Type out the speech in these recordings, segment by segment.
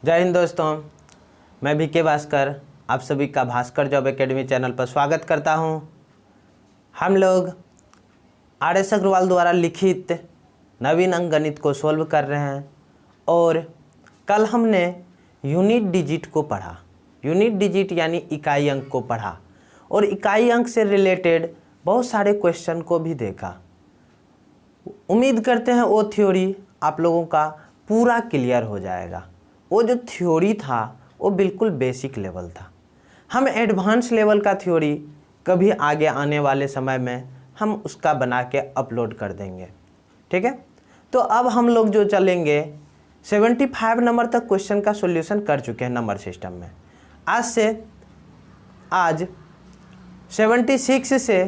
जय हिंद दोस्तों, मैं वीके भास्कर आप सभी का भास्कर जॉब एकेडमी चैनल पर स्वागत करता हूं। हम लोग RS अग्रवाल द्वारा लिखित नवीन अंक गणित को सोल्व कर रहे हैं और कल हमने यूनिट डिजिट को पढ़ा। यूनिट डिजिट यानी इकाई अंक को पढ़ा और इकाई अंक से रिलेटेड बहुत सारे क्वेश्चन को भी देखा। उम्मीद करते हैं वो थ्योरी आप लोगों का पूरा क्लियर हो जाएगा। वो जो थ्योरी था वो बिल्कुल बेसिक लेवल था। हम एडवांस लेवल का थ्योरी कभी आगे आने वाले समय में हम उसका बना के अपलोड कर देंगे, ठीक है। तो अब हम लोग जो चलेंगे 75 नंबर तक क्वेश्चन का सॉल्यूशन कर चुके हैं नंबर सिस्टम में। आज 76 से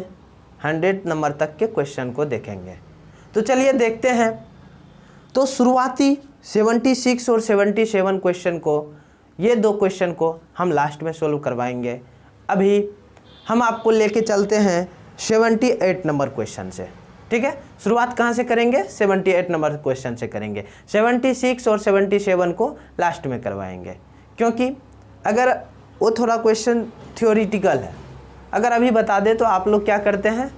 100 नंबर तक के क्वेश्चन को देखेंगे। तो चलिए देखते हैं। तो शुरुआती 76 और 77 क्वेश्चन को, ये दो क्वेश्चन को हम लास्ट में सोल्व करवाएंगे। अभी हम आपको लेके चलते हैं 78 नंबर क्वेश्चन से, ठीक है। शुरुआत कहाँ से करेंगे? 78 नंबर क्वेश्चन से करेंगे। 76 और 77 को लास्ट में करवाएंगे, क्योंकि अगर वो थोड़ा क्वेश्चन थ्योरेटिकल है, अगर अभी बता दे तो आप लोग क्या करते हैं,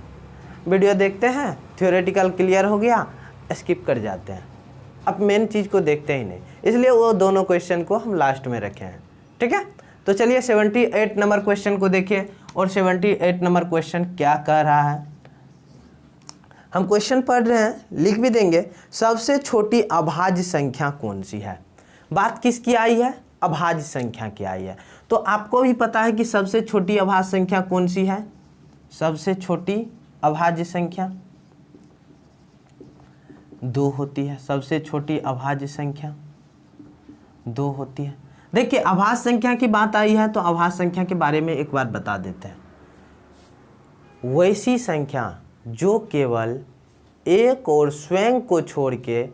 वीडियो देखते हैं, थ्योरेटिकल क्लियर हो गया, स्किप कर जाते हैं, अब मेन चीज़ को देखते ही नहीं। इसलिए वो दोनों क्वेश्चन को हम लास्ट में रखे हैं, ठीक है। तो चलिए 78 नंबर क्वेश्चन को देखिए और 78 नंबर क्वेश्चन क्या कह रहा है। हम क्वेश्चन पढ़ रहे हैं, लिख भी देंगे। सबसे छोटी अभाज्य संख्या कौन सी है? बात किसकी आई है? अभाज्य संख्या की आई है। तो आपको भी पता है कि सबसे छोटी अभाज्य संख्या कौन सी है। सबसे छोटी अभाज्य संख्या 2 होती है। सबसे छोटी अभाज्य संख्या 2 होती है। देखिए, अभाज्य संख्या की बात आई है तो अभाज्य संख्या के बारे में एक बार बता देते हैं। वैसी संख्या जो केवल एक और स्वयं को छोड़ के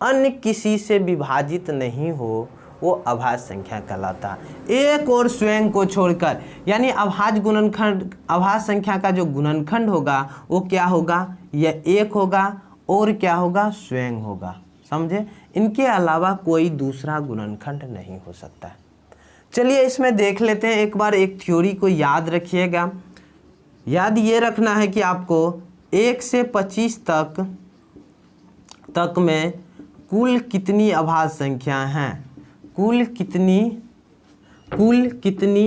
अन्य किसी से विभाजित नहीं हो, वो अभाज्य संख्या कहलाता है। एक और स्वयं को छोड़कर, यानी अभाज्य गुणनखंड, अभाज्य संख्या का जो गुणनखंड होगा वो क्या होगा? यह एक होगा और क्या होगा? स्वयं होगा। समझे? इनके अलावा कोई दूसरा गुणनखंड नहीं हो सकता है। चलिए इसमें देख लेते हैं एक बार। एक थ्योरी को याद रखिएगा। याद ये रखना है कि आपको 1 से 25 तक में कुल कितनी अभाज्य संख्या हैं? कुल कितनी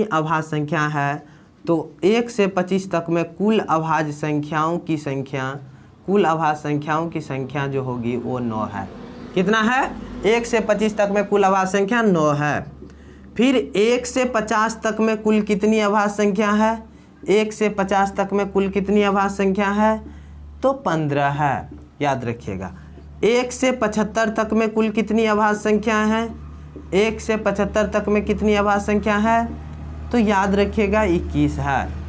अभाज्य संख्या है? तो 1 से 25 तक में कुल अभाज्य संख्याओं की संख्या, कुल अभाज्य संख्याओं की संख्या जो होगी वो 9 है। कितना है? 1 से 25 तक में कुल अभाज्य संख्या 9 है। फिर 1 से 50 तक में कुल कितनी अभाज्य संख्या है? 1 से 50 तक में कुल कितनी अभाज्य संख्या है? तो 15 है। याद रखिएगा। 1 से 75 तक में कुल कितनी अभाज्य संख्या है? 1 से 75 तक में कितनी अभाज्य संख्या है? तो याद रखिएगा 21 है।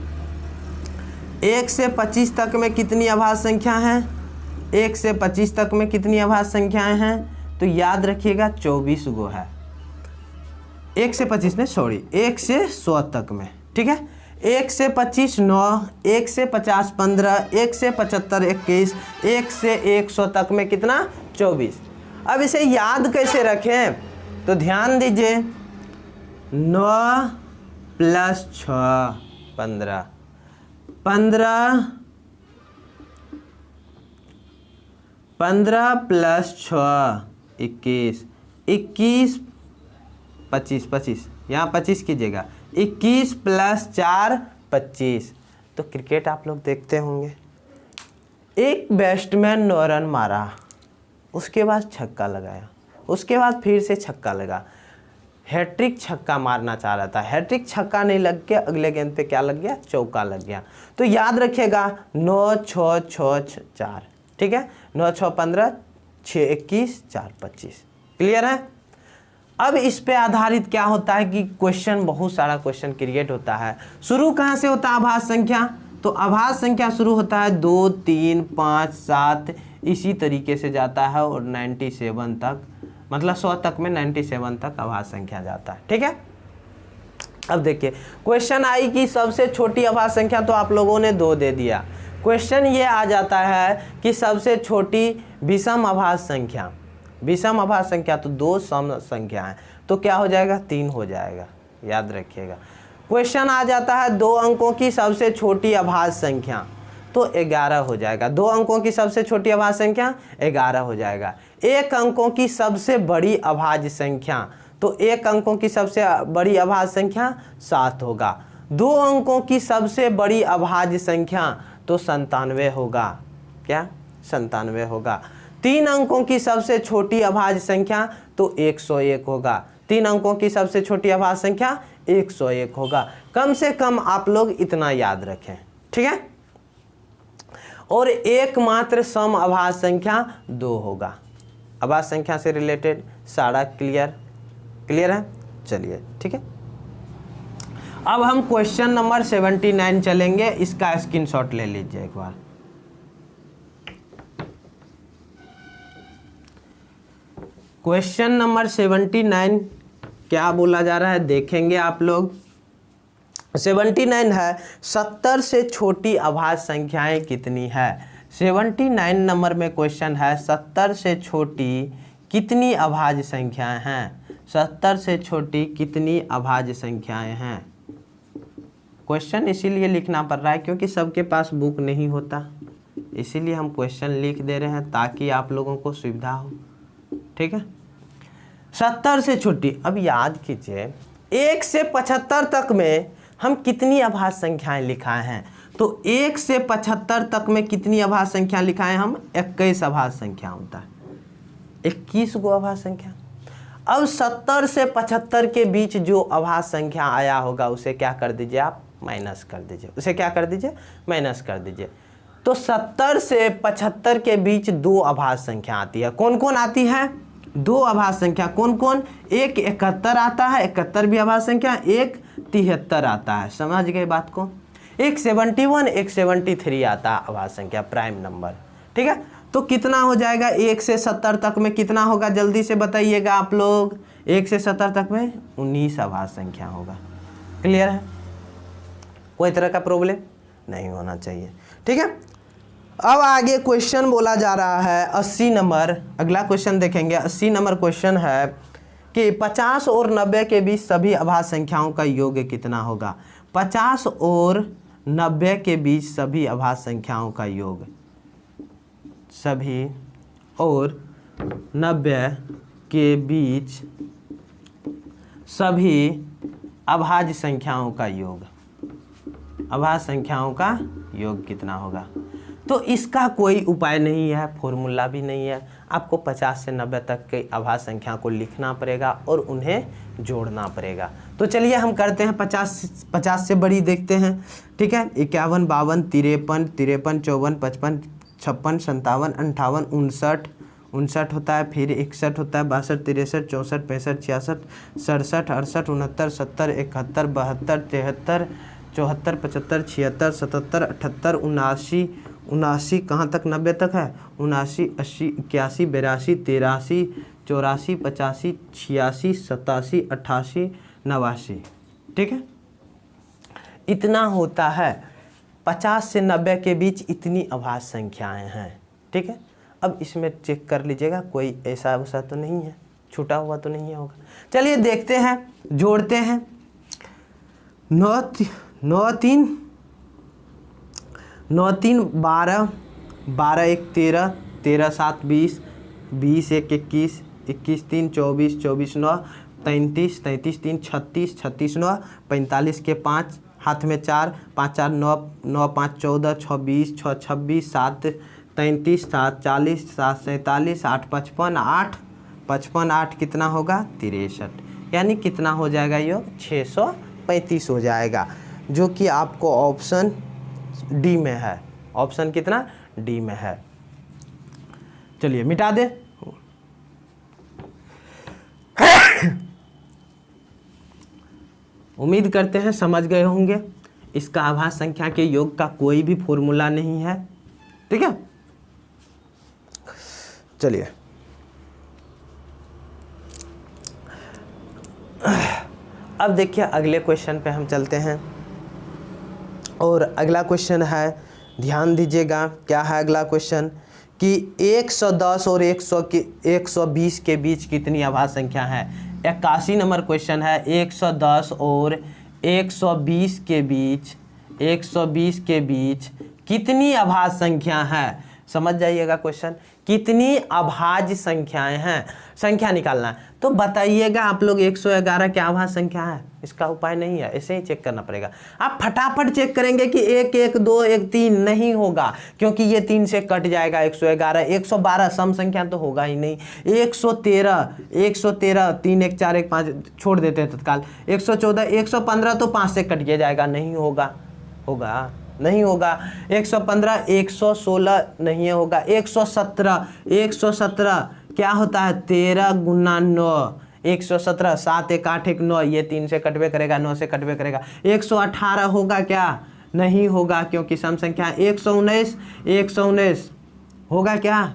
1 से 25 तक में कितनी अभाज्य संख्या है? 1 से 25 तक में कितनी अभाज्य संख्याएं हैं? तो याद रखिएगा 24 गो है। 1 से 25 में, सॉरी, 1 से 100 तक में, ठीक है। 1 से 25 9, 1 से 50 15, 1 से 75 21, 1 से 100 तक में कितना? 24। अब इसे याद कैसे रखें? तो ध्यान दीजिए, 9 + 6 15, 15 + 6 21, 21 25 25, यहाँ 25 कीजिएगा, 21 + 4 25। तो क्रिकेट आप लोग देखते होंगे। एक बैट्समैन 9 रन मारा, उसके बाद छक्का लगाया, उसके बाद फिर से छक्का लगा, हैट्रिक छक्का मारना चाह रहा था, हैट्रिक छक्का नहीं लग के अगले गेंद पे क्या लग गया? चौका लग गया। तो याद रखिएगा 9 6 6 4, ठीक है। 9 6 15, 6 21, 4 25। क्लियर है? अब इस पे आधारित क्या होता है कि क्वेश्चन, बहुत सारा क्वेश्चन क्रिएट होता है। शुरू कहाँ से होता है अभाज्य संख्या? तो अभाज्य संख्या शुरू होता है 2 3 5 7, इसी तरीके से जाता है और 97 तक, मतलब 100 तक में 97 तक अभाज्य संख्या जाता है, ठीक है। अब देखिए क्वेश्चन आई कि सबसे छोटी अभाज्य संख्या, तो आप लोगों ने 2 दे दिया। क्वेश्चन ये आ जाता है कि सबसे छोटी विषम अभाज्य संख्या, विषम अभाज्य संख्या तो 2 सम संख्या है, तो क्या हो जाएगा 3 हो जाएगा, याद रखिएगा। क्वेश्चन आ जाता है 2 अंकों की सबसे छोटी अभाज्य संख्या, तो 11 हो जाएगा। 2 अंकों की सबसे छोटी अभाज्य संख्या 11 हो जाएगा। 1 अंकों की सबसे बड़ी अभाज्य संख्या, तो 1 अंकों की सबसे बड़ी अभाज्य संख्या 7 होगा। 2 अंकों की सबसे बड़ी अभाज्य संख्या तो 97 होगा, क्या 97 होगा। 3 अंकों की सबसे छोटी अभाज्य संख्या तो 101 होगा। 3 अंकों की सबसे छोटी अभाज्य संख्या 101 होगा। कम से कम आप लोग इतना याद रखें, ठीक है। और एकमात्र सम अभाज्य संख्या 2 होगा। अभाज्य संख्या से रिलेटेड सारा क्लियर है, चलिए ठीक है। अब हम क्वेश्चन नंबर 79 चलेंगे, इसका स्क्रीनशॉट ले लीजिए एक बार। क्वेश्चन नंबर 79 क्या बोला जा रहा है देखेंगे आप लोग। 79 है 70 से छोटी अभाज्य संख्याएं कितनी है। 79 नंबर में क्वेश्चन है 70 से छोटी कितनी अभाज्य संख्याएं हैं। 70 से छोटी कितनी अभाज्य संख्याएं हैं। क्वेश्चन इसीलिए लिखना पड़ रहा है क्योंकि सबके पास बुक नहीं होता, इसीलिए हम क्वेश्चन लिख दे रहे हैं ताकि आप लोगों को सुविधा हो, ठीक है। 70 से छोटी, अब याद कीजिए 1 से 75 तक में हम कितनी अभाज्य संख्याएं लिखाए हैं। तो 1 से 75 तक में कितनी अभाज्य संख्या लिखाए हम, 21 अभाज्य संख्या होता है, 21 गो अभाज्य संख्या। अब 70 से 75 के बीच जो अभाज्य संख्या आया होगा उसे क्या कर दीजिए आप, माइनस कर दीजिए, उसे क्या कर दीजिए, माइनस कर दीजिए। तो 70 से 75 के बीच 2 अभाज्य संख्या आती है। कौन कौन आती है, 2 अभाज्य संख्या। कौन कौन, एक 71 आता है, 71 भी अभाज्य संख्या, एक 73 आता है, समझ गए बात को। एक 71, एक 73 आता है अभाज्य संख्या, प्राइम नंबर, ठीक है। तो कितना हो जाएगा 1 से 70 तक में कितना होगा, जल्दी से बताइएगा आप लोग। 1 से 70 तक में 19 अभाज्य संख्या होगा। क्लियर है, कोई तरह का प्रॉब्लम नहीं होना चाहिए, ठीक है। अब आगे क्वेश्चन बोला जा रहा है 80 नंबर, अगला क्वेश्चन देखेंगे। 80 नंबर क्वेश्चन है कि 50 और 90 के बीच सभी अभाज्य संख्याओं का योग कितना होगा। 50 और 90 के बीच सभी अभाज्य संख्याओं का योग, सभी और 90 के बीच सभी अभाज्य संख्याओं का योग, अभाज्य संख्याओं का योग कितना होगा। तो इसका कोई उपाय नहीं है, फॉर्मूला भी नहीं है। आपको 50 से 90 तक के अभाज्य संख्या को लिखना पड़ेगा और उन्हें जोड़ना पड़ेगा। तो चलिए हम करते हैं 50 से बड़ी देखते हैं, ठीक है। 51, 52, 53, 54, 55, 56, 57, 58, 59 होता है, फिर 61 होता है, 62, 63, 64, 65, 66, 67, 68, 69, 70, 71, 72, 73, 74, 75, 76, 77, 78, 79 कहाँ तक, 90 तक है, 79, 80, 81, 82, 83, 84, 85, 86, 87, 88, 89, ठीक है। इतना होता है। 50 से 90 के बीच इतनी अभाज्य संख्याएं हैं, ठीक है। अब इसमें चेक कर लीजिएगा कोई ऐसा वैसा तो नहीं है, छूटा हुआ तो नहीं होगा। चलिए देखते हैं, जोड़ते हैं। 9 3 12, 12 1 13, 13 7 20, 20 1 21, 21 3 24, 24 9 33, 33 3 36, 36 9 45 के 5, हाथ में 4, 5 4 9, 9 5 14, 6 20, 6 26, 7 33, 7 40, 7 47, 8 55, 8 55, 8 कितना होगा 63, यानी कितना हो जाएगा योग 635 हो जाएगा, जो कि आपको ऑप्शन डी में है। ऑप्शन कितना, डी में है। चलिए मिटा दे। उम्मीद करते हैं समझ गए होंगे। इसका अभाज्य संख्या के योग का कोई भी फॉर्मूला नहीं है, ठीक है। चलिए अब देखिए अगले क्वेश्चन पे हम चलते हैं। और अगला क्वेश्चन है, ध्यान दीजिएगा क्या है अगला क्वेश्चन, कि 110 और 120 के बीच कितनी अभाज्य संख्या है। 81 नंबर क्वेश्चन है। 110 और 120 के बीच कितनी अभाज्य संख्या है। समझ जाइएगा क्वेश्चन, कितनी अभाज्य संख्याएं हैं, संख्या निकालना है। तो बताइएगा आप लोग 111 क्या अभाज्य संख्या है। इसका उपाय नहीं है, ऐसे ही चेक करना पड़ेगा। आप फटाफट चेक करेंगे कि 1 1 2 1 3 नहीं होगा, क्योंकि ये 3 से कट जाएगा। 111 112 सम संख्या तो होगा ही नहीं। 113 3 1 4 1 5 छोड़ देते हैं तत्काल। 114 115 तो 5 से कट के जाएगा, नहीं होगा, नहीं होगा। 115 116 नहीं होगा। 117 क्या होता है, 13 गुना 9 117, 7 1 8 1 9, ये 3 से कटवे करेगा, 9 से कटवे करेगा। 118 होगा क्या, नहीं होगा, क्योंकि सम संख्या। 119 होगा क्या,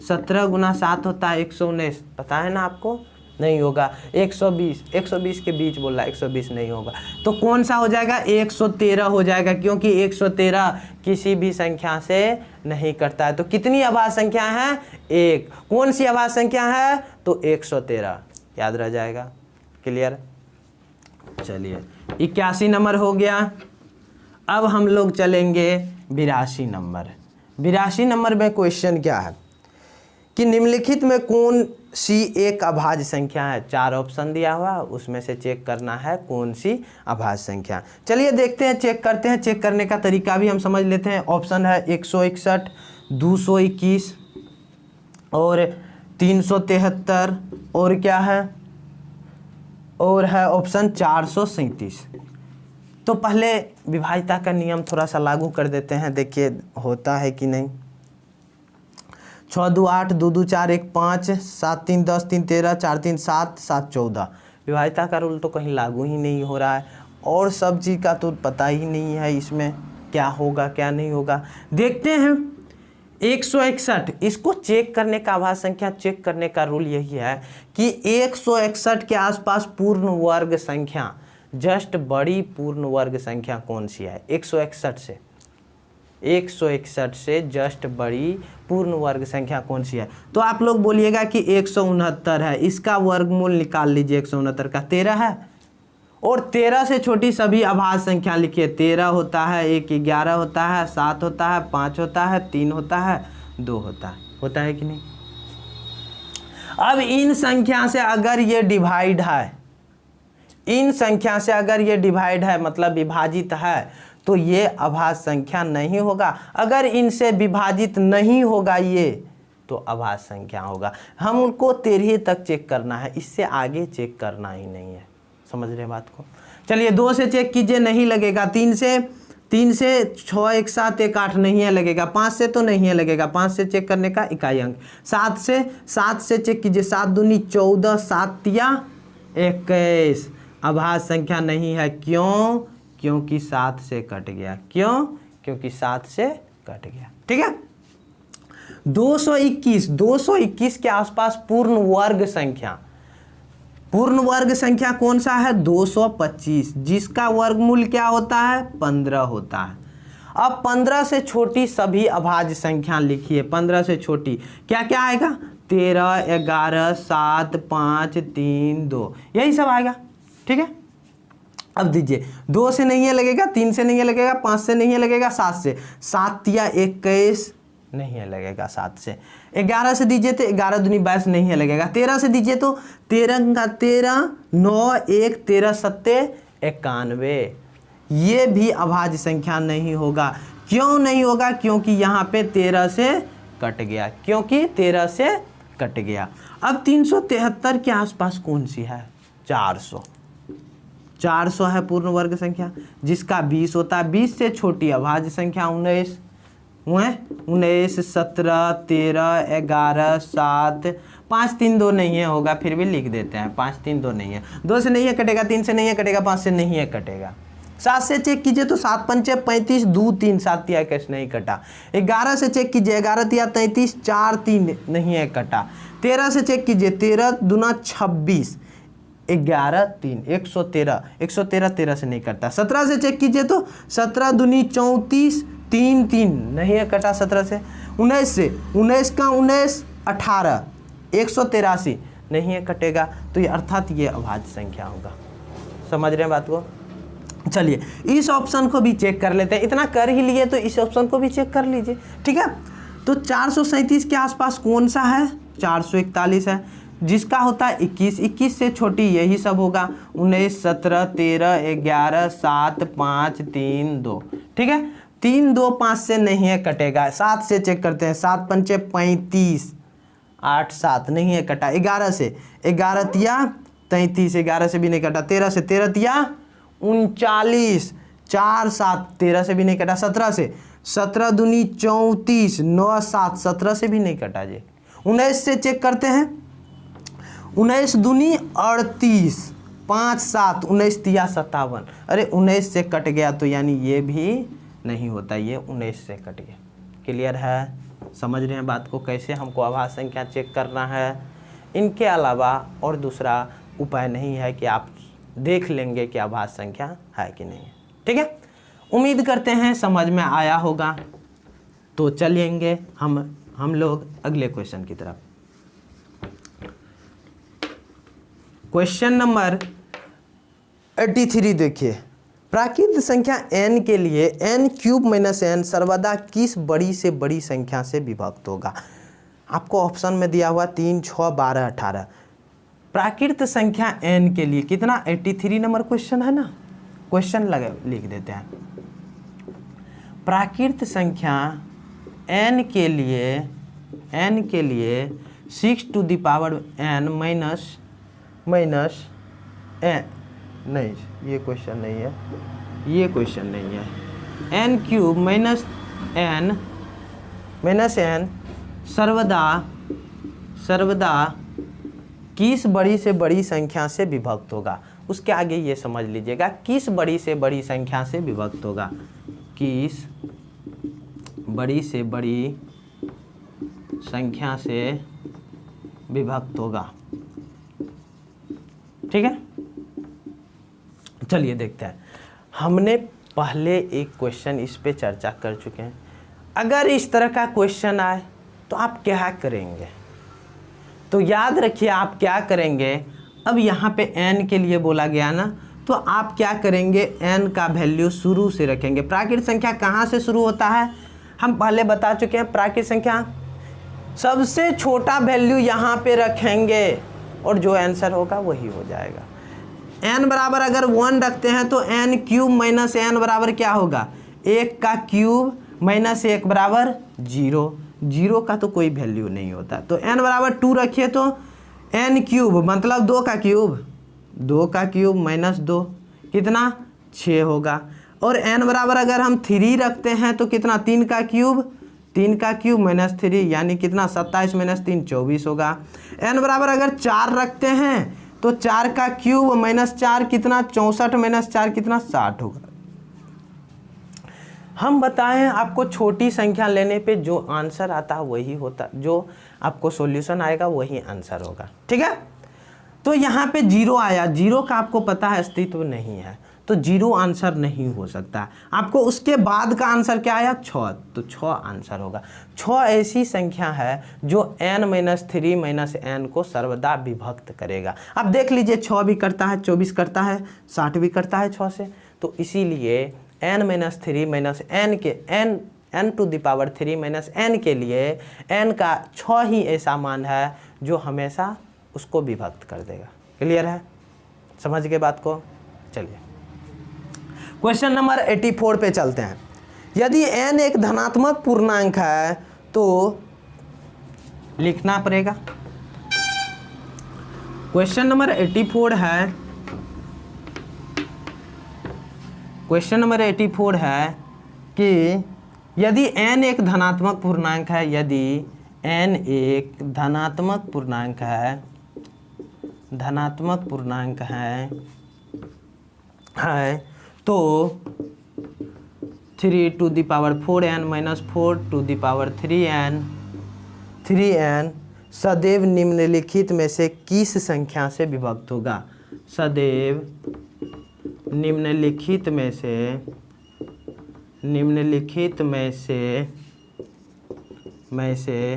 17 गुना 7 होता है 119, पता है ना आपको, नहीं होगा। 120 के बीच बोल रहा है, 120 नहीं होगा। तो कौन सा हो जाएगा, 113 हो जाएगा, क्योंकि 113 किसी भी संख्या से नहीं कटता है। तो कितनी अभाज्य संख्या है, 1। कौन सी अभाज्य संख्या है, तो 113, याद रह जाएगा। क्लियर, चलिए 81 नंबर हो गया। अब हम लोग चलेंगे 82 नंबर। 82 नंबर में क्वेश्चन क्या है कि निम्नलिखित में कौन सी एक अभाज्य संख्या है। 4 ऑप्शन दिया हुआ, उसमें से चेक करना है कौन सी अभाज्य संख्या। चलिए देखते हैं, चेक करते हैं। चेक करने का तरीका भी हम समझ लेते हैं। ऑप्शन है 161, 221 और 373, और क्या है, और है ऑप्शन 437। तो पहले विभाज्यता का नियम थोड़ा सा लागू कर देते हैं, देखिए होता है कि नहीं। 6 2 8, 2 2 4 1 5, 7 3 10, 3 13, 4 3 7, 7 14। विभाज्यता का रूल तो कहीं लागू ही नहीं हो रहा है, और सब चीज़ का तो पता ही नहीं है इसमें क्या होगा क्या नहीं होगा। देखते हैं 161, इसको चेक करने का, अभाज्य संख्या चेक करने का रूल यही है कि 161 के आसपास पूर्ण वर्ग संख्या, जस्ट बड़ी पूर्ण वर्ग संख्या कौन सी है। 161 से जस्ट बड़ी पूर्ण वर्ग संख्या कौन सी है। तो आप लोग बोलिएगा कि 169 है, इसका वर्गमूल निकाल लीजिए। 169 का 13 है, और 13 से छोटी सभी अभाज्य संख्या लिखिए। 13 होता है, 1 11 होता है, 7 होता है, 5 होता है, 3 होता है, 2 होता है कि नहीं। अब इन संख्या से अगर ये डिवाइड है, इन संख्या से अगर ये डिवाइड है मतलब विभाजित है, तो ये अभाज्य संख्या नहीं होगा। अगर इनसे विभाजित नहीं होगा ये, तो अभाज्य संख्या होगा। हम उनको 13 तक चेक करना है, इससे आगे चेक करना ही नहीं है। समझ रहे बात को। चलिए 2 से चेक कीजिए, नहीं लगेगा। 3 से 6 1 7 1 8 नहीं है, लगेगा। 5 से तो नहीं है, लगेगा। 5 से चेक करने का इकाई अंक। 7 से चेक कीजिए। 7 दूनी 14, 7 या 21, अभाज्य संख्या नहीं है। क्यों, क्योंकि 7 से कट गया। क्यों, क्योंकि 7 से कट गया। ठीक है। 221 के आसपास पूर्ण वर्ग संख्या, पूर्ण वर्ग संख्या कौन सा है, 225, जिसका वर्गमूल क्या होता है, 15 होता है। अब 15 से छोटी सभी अभाज्य संख्या लिखिए। 15 से छोटी क्या क्या आएगा, 13 11 7 5 3 2, यही सब आएगा। ठीक है। अब दीजिए, 2 से नहीं है लगेगा, 3 से नहीं है लगेगा, 5 से नहीं है लगेगा, 7 से, 7 या 21 नहीं है लगेगा। 7 से 11 से दीजिए तो 11 दूनी 22 नहीं है लगेगा। 13 से दीजिए तो 13 का 13, 9 1 13 7 91, ये भी अभाज्य संख्या नहीं होगा। क्यों नहीं होगा, क्योंकि यहाँ पे 13 से कट गया। क्योंकि 13 से कट गया। अब 373 के आसपास कौन सी है, 400 है पूर्ण वर्ग संख्या, जिसका 20 होता है। 20 से छोटी अभाज्य संख्या 19, 17 13 11 7, 5 3 2 नहीं है, होगा, फिर भी लिख देते हैं। 5 3 2 नहीं है, 2 से नहीं है कटेगा, 3 से नहीं है कटेगा, 5 से नहीं है कटेगा। 7 से चेक कीजिए तो 7 पंचे 35, 2 3, 7 तिया 21 नहीं कटा। 11 से चेक कीजिए, 11 तिया 33, 4 3 नहीं है कटा। 13 से चेक कीजिए, 13 दूना 26, 11 3, 113, 13 से नहीं कटता। 17 से चेक कीजिए तो 17 दूनी 34, 3 3 नहीं है कटा 17 से। 19 से 19 का 19 18 183 नहीं है कटेगा, तो ये अर्थात ये अभाज्य संख्या होगा। समझ रहे हैं बात को? चलिए इस ऑप्शन को भी चेक कर लेते हैं, इतना कर ही लिए तो इस ऑप्शन को भी चेक कर लीजिए, ठीक है। तो 437 के आसपास कौन सा है? 441 है, जिसका होता है 21, 21 से छोटी यही सब होगा, 19 17 13 11 7 5 3 2, ठीक है। 3 2 5 से नहीं है कटेगा, 7 से चेक करते हैं, 7 पंचे 35 8 7 नहीं है कटा, 11 से 11 तिया 33, 11 से भी नहीं कटा, 13 से 13 तिया 39, 4 7 13 से भी नहीं कटा, 17 से 17 दूनी 34, 9 7 17 से भी नहीं कटा जी। 19 से चेक करते हैं, 19 दूनी 38, 5 7 19 तिया 57, अरे 19 से कट गया तो यानी ये भी नहीं होता, ये 19 से कट गया। क्लियर है? समझ रहे हैं बात को, कैसे हमको अभाज्य संख्या चेक करना है। इनके अलावा और दूसरा उपाय नहीं है कि आप देख लेंगे कि अभाज्य संख्या है कि नहीं है, ठीक है। उम्मीद करते हैं समझ में आया होगा। तो चलेंगे हम लोग अगले क्वेश्चन की तरफ। क्वेश्चन नंबर 83 देखिए, प्राकृत संख्या n के लिए n³ - n सर्वदा किस बड़ी से बड़ी संख्या से विभक्त होगा? आपको ऑप्शन में दिया हुआ 3 6 12 18। प्राकृत संख्या n के लिए कितना, 83 नंबर क्वेश्चन है ना, क्वेश्चन लिख देते हैं। प्राकृत संख्या n के लिए 6⁻n माइनस n, नहीं ये क्वेश्चन नहीं है, ये क्वेश्चन नहीं है। n³ - n सर्वदा किस बड़ी से बड़ी संख्या से विभक्त होगा? उसके आगे ये समझ लीजिएगा, किस बड़ी से बड़ी संख्या से विभक्त होगा, किस बड़ी से बड़ी संख्या से विभक्त होगा, ठीक है। चलिए देखते हैं, हमने पहले एक क्वेश्चन इस पे चर्चा कर चुके हैं। अगर इस तरह का क्वेश्चन आए तो आप क्या करेंगे? तो याद रखिए आप क्या करेंगे, अब यहाँ पे n के लिए बोला गया ना, तो आप क्या करेंगे, n का वैल्यू शुरू से रखेंगे। प्राकृत संख्या कहाँ से शुरू होता है, हम पहले बता चुके हैं। प्राकृत संख्या सबसे छोटा वैल्यू यहाँ पे रखेंगे और जो आंसर होगा वही हो जाएगा। n बराबर अगर 1 रखते हैं तो n³ - n बराबर क्या होगा, 1 का क्यूब माइनस 1 बराबर 0, 0 का तो कोई वैल्यू नहीं होता। तो n बराबर 2 रखिए तो n³ मतलब 2 का क्यूब, 2 का क्यूब माइनस 2 कितना 6 होगा। और n बराबर अगर हम 3 रखते हैं तो कितना, 3 का क्यूब, 3 का क्यूब माइनस 3 यानी कितना 27 माइनस 3 24 होगा। n बराबर अगर 4 रखते हैं तो 4 का क्यूब माइनस 4 कितना 64 माइनस 4 कितना 60 होगा। हम बताएं आपको छोटी संख्या लेने पे जो आंसर आता है वही होता, जो आपको सॉल्यूशन आएगा वही आंसर होगा, ठीक है। तो यहाँ पे 0 आया, 0 का आपको पता है अस्तित्व नहीं है, तो 0 आंसर नहीं हो सकता। आपको उसके बाद का आंसर क्या आया, 6, तो 6 आंसर होगा। 6 ऐसी संख्या है जो n-3 - n को सर्वदा विभक्त करेगा। अब देख लीजिए 6 भी करता है, 24 करता है, 60 भी करता है 6 से, तो इसीलिए n-3 - n के n⁻³ - n के लिए n का 6 ही ऐसा मान है जो हमेशा उसको विभक्त कर देगा। क्लियर है, समझ गए बात को। चलिए क्वेश्चन नंबर 84 पे चलते हैं। यदि n एक धनात्मक पूर्णांक है तो लिखना पड़ेगा। क्वेश्चन नंबर 84 है, क्वेश्चन नंबर 84 है कि यदि n एक धनात्मक पूर्णांक है, यदि n एक धनात्मक पूर्णांक है, धनात्मक पूर्णांक है तो 3⁴n - 4⁻3n सदैव निम्नलिखित में से किस संख्या से विभक्त होगा? सदैव निम्नलिखित में से में से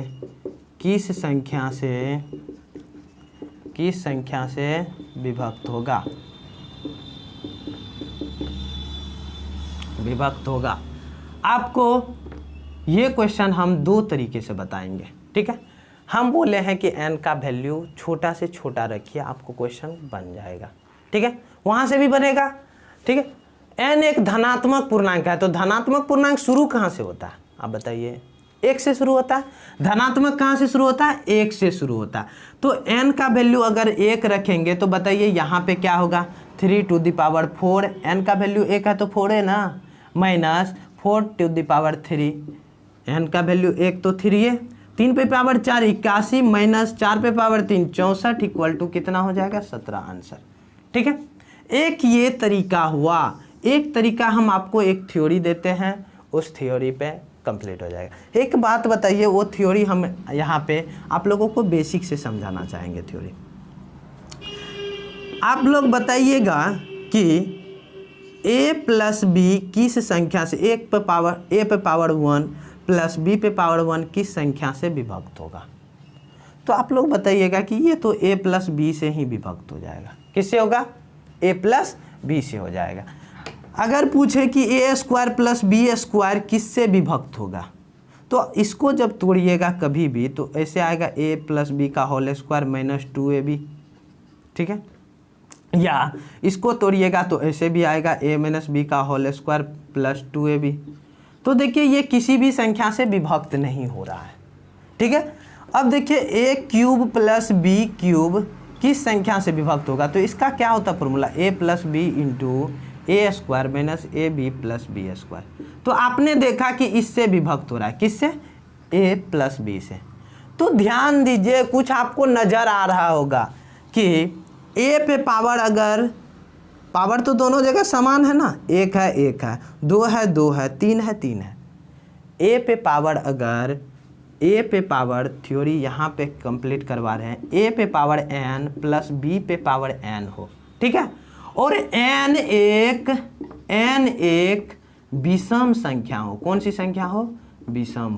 किस संख्या से विभक्त होगा। आपको ये क्वेश्चन हम दो तरीके से बताएंगे, ठीक है। हम बोले हैं कि n का वैल्यू छोटा से छोटा रखिए, आपको क्वेश्चन बन जाएगा, ठीक है। वहाँ से भी बनेगा, ठीक है। n एक धनात्मक पूर्णांक है, तो धनात्मक पूर्णांक शुरू कहाँ से होता है, आप बताइए। 1 से शुरू होता है। धनात्मक कहाँ से शुरू होता है, 1 से शुरू होता है। तो n का वैल्यू अगर 1 रखेंगे तो बताइए यहाँ पे क्या होगा, 3⁴। n का वैल्यू 1 है तो 4 है ना, माइनस 4⁻3। n का वैल्यू 1 तो 3 है, 3 पे पावर 4 81 माइनस 4 पे पावर 3 64 इक्वल टू कितना हो जाएगा, 17 आंसर, ठीक है। एक ये तरीका हुआ। एक तरीका हम आपको एक थ्योरी देते हैं, उस थ्योरी पे कंप्लीट हो जाएगा। एक बात बताइए, वो थ्योरी हम यहाँ पे आप लोगों को बेसिक से समझाना चाहेंगे। थ्योरी आप लोग बताइएगा कि a प्लस बी किस संख्या से, a पे पावर 1 प्लस b पे पावर 1 किस संख्या से विभक्त होगा। तो आप लोग बताइएगा कि ये तो a प्लस बी से ही विभक्त हो जाएगा। किससे होगा, a प्लस बी से हो जाएगा। अगर पूछे कि a² प्लस b² किससे विभक्त होगा, तो इसको जब तोड़िएगा कभी भी तो ऐसे आएगा a प्लस बी का होल स्क्वायर माइनस 2ab, ठीक है। या इसको तोड़िएगा तो ऐसे भी आएगा a माइनस बी का होल स्क्वायर प्लस 2ab। तो देखिए ये किसी भी संख्या से विभक्त नहीं हो रहा है, ठीक है। अब देखिए a³ प्लस b³ किस संख्या से विभक्त होगा, तो इसका क्या होता है formula, a plus B into a² minus ab plus b²। तो आपने देखा कि इससे विभक्त हो रहा है, किससे, a प्लस b से। तो ध्यान दीजिए, कुछ आपको नज़र आ रहा होगा कि a पे पावर, अगर पावर तो दोनों जगह समान है ना, 1 है 1 है, 2 है 2 है, 3 है 3 है। a पे पावर, अगर a पे पावर थ्योरी यहाँ पे कंप्लीट करवा रहे हैं, a पे पावर n प्लस b पे पावर n हो, ठीक है। और n एक विषम संख्या हो। कौन सी संख्या हो, विषम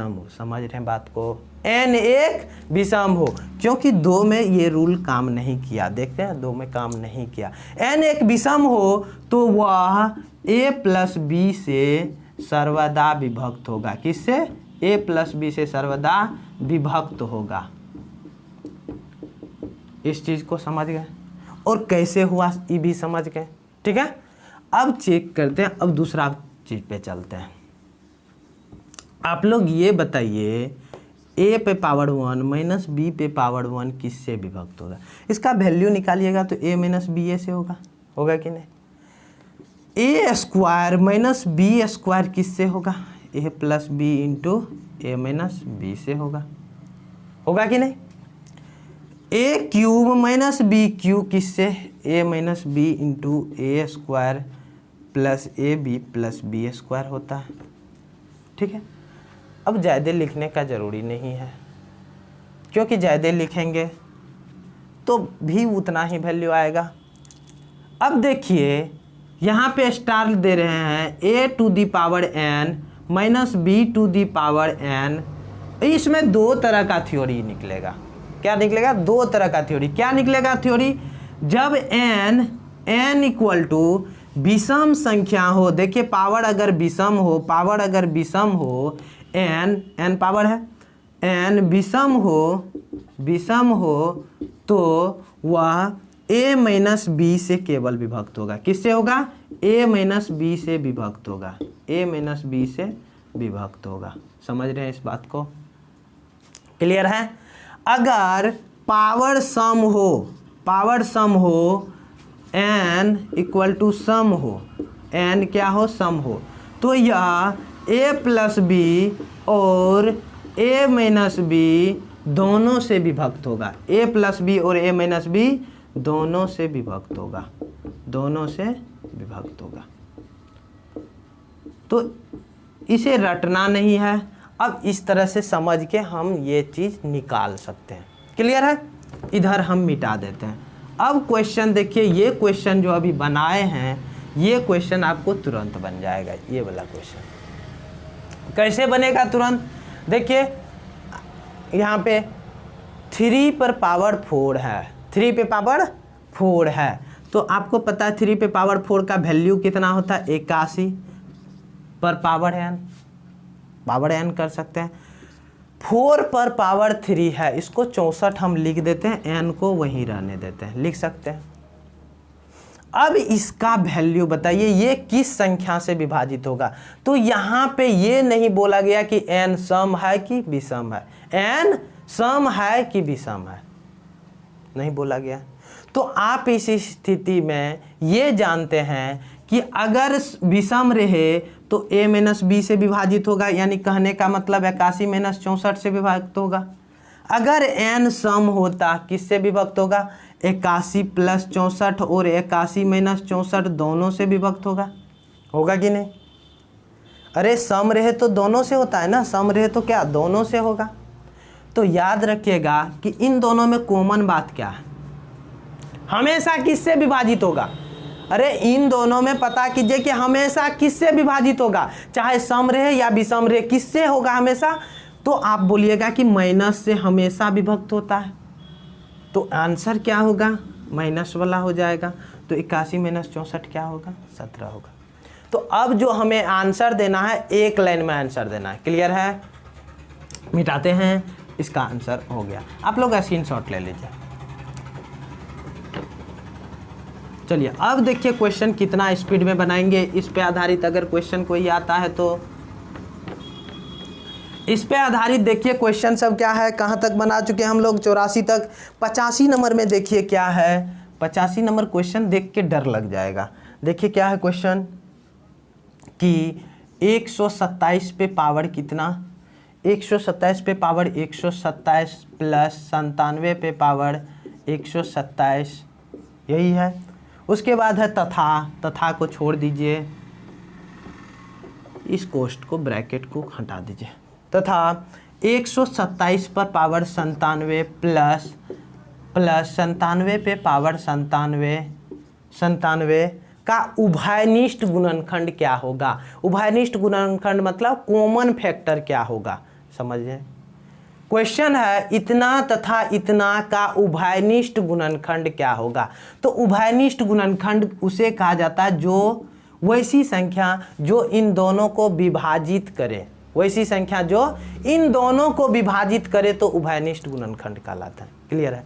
हो, समझ रहे हैं बात को। n एक विषम हो, क्योंकि 2 में ये रूल काम नहीं किया, देखते हैं 2 में काम नहीं किया। n एक विषम हो तो वह a प्लस बी से सर्वदा विभक्त होगा। किससे, a प्लस बी से सर्वदा विभक्त होगा। इस चीज़ को समझ गए, और कैसे हुआ ये भी समझ गए, ठीक है। अब चेक करते हैं, अब दूसरा चीज़ पे चलते हैं। आप लोग ये बताइए, a पे पावर 1 माइनस b पे पावर 1 किससे विभक्त होगा। इसका वैल्यू निकालिएगा तो a माइनस बी ए से होगा कि नहीं। a² माइनस b² किससे होगा, a plus B into a minus B से होगा कि नहीं। a³ माइनस b³ किससे, a minus B into a² plus ab plus b² होता है, ठीक है। अब ज़्यादा लिखने का ज़रूरी नहीं है, क्योंकि ज़्यादा लिखेंगे तो भी उतना ही वैल्यू आएगा। अब देखिए यहाँ पे स्टार दे रहे हैं a to the power n minus b to the power n। इसमें 2 तरह का थ्योरी निकलेगा। क्या निकलेगा, 2 तरह का थ्योरी। क्या निकलेगा थ्योरी, जब n इक्वल टू विषम संख्या हो। देखिए पावर अगर विषम हो, n पावर है, n विषम हो तो वह a माइनस बी से केवल विभक्त होगा। किससे होगा, a माइनस बी से विभक्त होगा, समझ रहे हैं इस बात को, क्लियर है। अगर पावर सम हो n इक्वल टू सम हो, n क्या हो, सम हो, तो यह a प्लस बी और a माइनस बी दोनों से विभक्त होगा। a प्लस बी और a माइनस बी दोनों से विभक्त होगा। तो इसे रटना नहीं है। अब इस तरह से समझ के हम ये चीज़ निकाल सकते हैं, क्लियर है। इधर हम मिटा देते हैं। अब क्वेश्चन देखिए, ये क्वेश्चन जो अभी बनाए हैं, ये क्वेश्चन आपको तुरंत बन जाएगा। ये वाला क्वेश्चन कैसे बनेगा तुरंत? देखिए यहाँ पे 3 पर पावर 4 है, 3 पे पावर 4 है, तो आपको पता है 3 पे पावर 4 का वैल्यू कितना होता है? 81 पर पावर n कर सकते हैं। 4 पर पावर 3 है, इसको 64 हम लिख देते हैं, n को वहीं रहने देते हैं, लिख सकते हैं। अब इसका वैल्यू बताइए ये किस संख्या से विभाजित होगा? तो यहाँ पे ये नहीं बोला गया कि n सम है कि विषम है, n सम है कि विषम है, नहीं बोला गया। तो आप इस स्थिति में ये जानते हैं कि अगर विषम रहे तो a माइनस b से विभाजित होगा, यानी कहने का मतलब 81 माइनस 64 से विभाजित होगा। अगर n सम होता किससे विभक्त होगा? 81 प्लस 64 और 81 माइनस 64 दोनों से विभक्त होगा कि नहीं? अरे सम रहे तो दोनों से होता है ना, सम रहे तो क्या दोनों से होगा। तो याद रखिएगा कि इन दोनों में कॉमन बात क्या है? हमेशा किससे विभाजित होगा? अरे इन दोनों में पता कीजिए कि हमेशा किससे विभाजित होगा, चाहे सम रहे या विषम रहे, किससे होगा हमेशा? तो आप बोलिएगा कि माइनस से हमेशा विभक्त होता है, तो आंसर क्या होगा? माइनस वाला हो जाएगा। तो 81 माइनस 64 क्या होगा? 17 होगा। तो अब जो हमें आंसर देना है, एक लाइन में आंसर देना है, क्लियर है? मिटाते हैं, इसका आंसर हो गया। आप लोग स्क्रीनशॉट ले लीजिए। चलिए अब देखिए क्वेश्चन कितना स्पीड में बनाएंगे। इस पे आधारित अगर क्वेश्चन कोई आता है तो इस पे आधारित देखिए क्वेश्चन सब क्या है, कहाँ तक बना चुके हैं हम लोग? 84 तक। 85 नंबर में देखिए क्या है, 85 नंबर क्वेश्चन देख के डर लग जाएगा। देखिए क्या है क्वेश्चन कि 127 पे पावर कितना? 127 पे पावर 127 प्लस 97 पे पावर 127, यही है। उसके बाद है तथा को छोड़ दीजिए, इस कोष्ठ को ब्रैकेट को हटा दीजिए। तथा 127 पर पावर 97 प्लस 97 पे पावर 97 का उभयनिष्ठ गुणनखंड क्या होगा? उभयनिष्ठ गुणनखंड मतलब कॉमन फैक्टर क्या होगा, समझिए। क्वेश्चन है इतना तथा इतना का उभयनिष्ठ गुणनखंड क्या होगा? तो उभयनिष्ठ गुणनखंड उसे कहा जाता है जो वैसी संख्या जो इन दोनों को विभाजित करे, वैसी संख्या जो इन दोनों को विभाजित करे तो उभयनिष्ठ गुणनखंड कहलाता है, क्लियर है?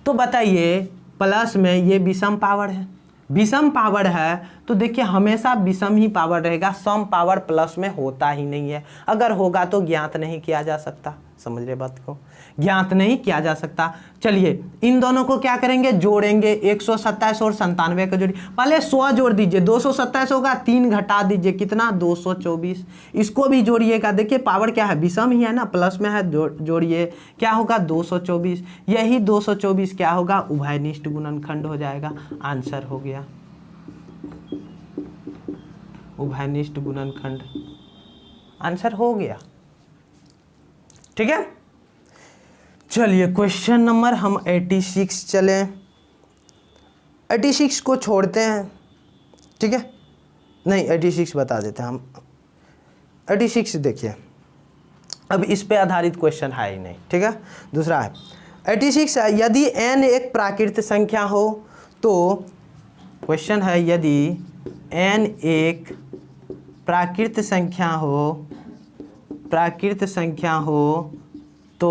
तो बताइए प्लस में ये विषम पावर है, विषम पावर है तो देखिए हमेशा विषम ही पावर रहेगा, सम पावर प्लस में होता ही नहीं है। अगर होगा तो ज्ञात नहीं किया जा सकता, समझ रहे बात को? ज्ञात नहीं किया जा सकता। चलिए इन दोनों को क्या करेंगे? जोड़ेंगे। 127 और 97 को जोड़िए, पहले 100 जोड़ दीजिए, 227 होगा, 3 घटा दीजिए, कितना? 224। इसको भी जोड़िएगा, देखिए पावर क्या है? विषम ही है ना, प्लस में है, जोड़िए, क्या होगा? 224। यही 224 क्या होगा? उभयनिष्ठ गुणनखंड हो जाएगा। आंसर हो गया उभयनिष्ठ गुणनखंड, आंसर हो गया, ठीक है। चलिए क्वेश्चन नंबर हम 86 चले, 86 को छोड़ते हैं, ठीक है, नहीं 86 बता देते हैं हम। 86 देखिए, अब इस पे आधारित क्वेश्चन है ही नहीं, ठीक है। दूसरा है 86 है, यदि n एक प्राकृत संख्या हो तो, क्वेश्चन है यदि n एक प्राकृत संख्या हो तो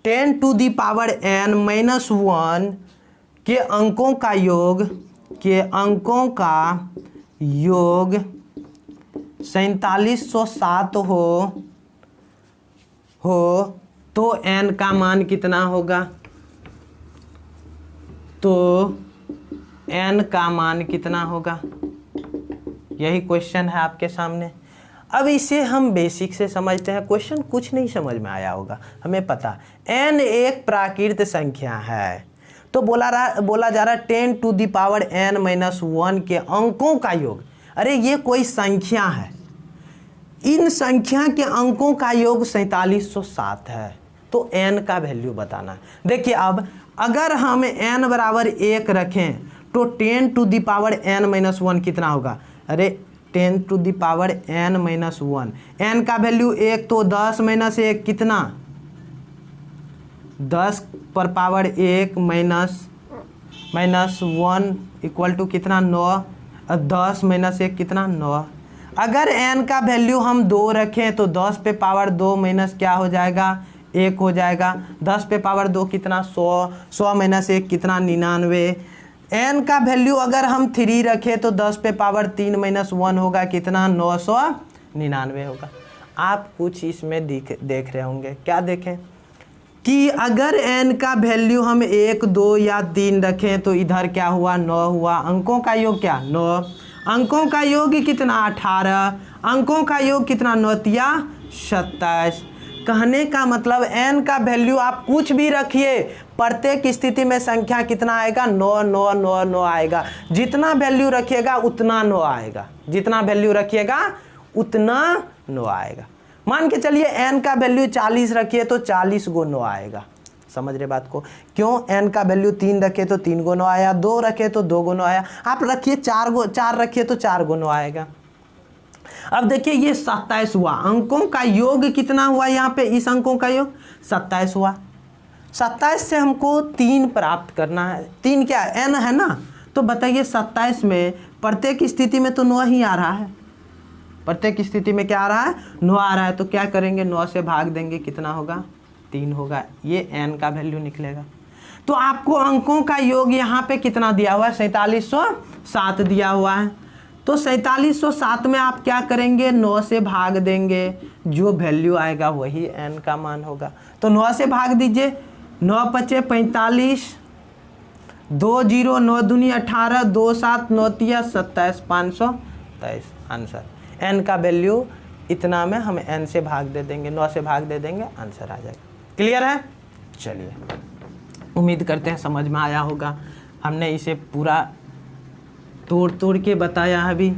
10 to the power n minus 1 के अंकों का योग 4707 हो तो n का मान कितना होगा? तो n का मान कितना होगा? यही क्वेश्चन है आपके सामने। अब इसे हम बेसिक से समझते हैं, क्वेश्चन कुछ नहीं समझ में आया होगा, हमें पता n एक प्राकृत संख्या है तो बोला जा रहा है 10 to the power n minus 1 के अंकों का योग। अरे ये कोई संख्या है, इन संख्या के अंकों का योग 4707 है, तो n का वैल्यू बताना है। देखिए अब अगर हम n बराबर 1 रखें तो 10 to the power n minus 1 कितना होगा? अरे 10 to the power n minus 1। n का वैल्यू 1 तो 10 माइनस 1 कितना, 10 पर पावर 1 माइनस 1 इक्वल टू कितना 9। 10 माइनस 1 कितना 9। अगर n का वैल्यू हम 2 रखें तो 10 पे पावर 2 माइनस क्या हो जाएगा 1 हो जाएगा। 10 पे पावर 2 कितना 100। 100 माइनस 1 कितना 99। n का वैल्यू अगर हम 3 रखें तो 10 पे पावर 3 माइनस 1 होगा कितना 999 होगा। आप कुछ इसमें देख रहे होंगे, क्या देखें कि अगर n का वैल्यू हम 1 2 या 3 रखें तो इधर क्या हुआ 9 हुआ। अंकों का योग क्या 9, अंकों का योग कितना 18, अंकों का योग कितना 9 तिया 27। कहने का मतलब n का वैल्यू आप कुछ भी रखिए, प्रत्येक स्थिति में संख्या कितना आएगा 9 9 9 9 आएगा। जितना वैल्यू रखिएगा उतना 9 आएगा, जितना वैल्यू रखिएगा उतना 9 आएगा। मान के चलिए n का वैल्यू 40 रखिए तो 40 गो 9 आएगा। समझ रहे बात को, क्यों n का वैल्यू 3 रखे तो 3 गो 9 आया, 2 रखे तो 2 गो 9 आया। आप रखिए 4 रखिए तो 4 गो 9 आएगा। अब देखिए ये 27 हुआ, अंकों का योग कितना हुआ यहाँ पे, इस अंकों का योग 27 हुआ। 27 से हमको 3 प्राप्त करना है। 3 क्या n है ना, तो बताइए 27 में प्रत्येक स्थिति में तो 9 ही आ रहा है, प्रत्येक स्थिति में क्या आ रहा है 9 आ रहा है। तो क्या करेंगे 9 से भाग देंगे, कितना होगा 3 होगा, ये n का वैल्यू निकलेगा। तो आपको अंकों का योग यहाँ पे कितना दिया हुआ है 4707 दिया हुआ है। तो 4707 में आप क्या करेंगे 9 से भाग देंगे, जो वैल्यू आएगा वही n का मान होगा। तो 9 से भाग दीजिए, 9 पचे 45, 2 0 9 दूनी 18, 2 7 9 तिया 27, 523 आंसर। n का वैल्यू इतना में हम n से भाग दे देंगे, 9 से भाग दे देंगे, आंसर आ जाएगा। क्लियर है? चलिए, उम्मीद करते हैं समझ में आया होगा। हमने इसे पूरा तोड़ के बताया है। अभी